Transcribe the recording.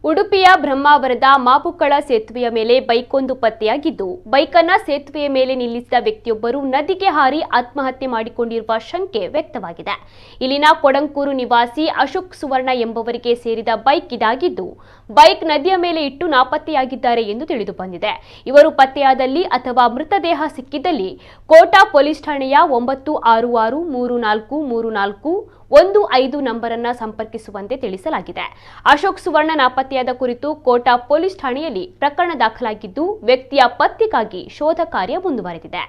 ಉಡುಪಿಯ ಬ್ರಹ್ಮಾವರದ ಮಾಬುಕ್ಕಳ ಸೇತುವೆಯ ಮೇಲೆ ಬೈಕೊಂದು ಪತ್ತೆಯಾಗಿದ್ದು, ಬೈಕನ್ನ ಸೇತುವೆಯ ಮೇಲೆ ನಿಲ್ಲಿಸಿದ ವ್ಯಕ್ತಿಯೊಬ್ಬರು ನದಿಗೆ ಹಾರಿ ಆತ್ಮಹತ್ಯೆ ಮಾಡಿಕೊಂಡಿರುವ ಶಂಕೆ ವ್ಯಕ್ತವಾಗಿದೆ. ಇಲ್ಲಿನ ಕೊಡಂಕೂರು ನಿವಾಸಿ ಅಶೋಕ್ ಸುವರ್ಣ ಎಂಬವರಿಗೆ ಸೇರಿದ ಬೈಕ್ ಇದಾಗಿದ್ದು, ಬೈಕ್ ನದಿಯ ಮೇಲೆ ಇಟ್ಟು ನಾಪತ್ತೆಯಾಗಿದ್ದಾರೆ ಎಂದು ತಿಳಿದು ಬಂದಿದೆ. ಇವರು ಪತ್ತೆಯಾದಲ್ಲಿ ಅಥವಾ ಮೃತದೇಹ ಸಿಕ್ಕಿದಲ್ಲಿ ಕೋಟಾ ಪೊಲೀಸ್ ಠಾಣೆಯ 96343415 ನಂಬರ್ ಅನ್ನು ಸಂಪರ್ಕಿಸುವಂತೆ ತಿಳಿಸಲಾಗಿದೆ. ಅಶೋಕ್ ಸುವರ್ಣ ನಾಪತ್ತೆಯಾದ ಕುರಿತು ಕೋಟಾ ಪೊಲೀಸ್ ಠಾಣೆಯಲ್ಲಿ ಪ್ರಕರಣ ದಾಖಲಾಗಿದ್ದು, ವ್ಯಕ್ತಿಯ ಪತ್ತೆಗಾಗಿ ಶೋಧ ಕಾರ್ಯ ಮುಂದುವರೆದಿದೆ.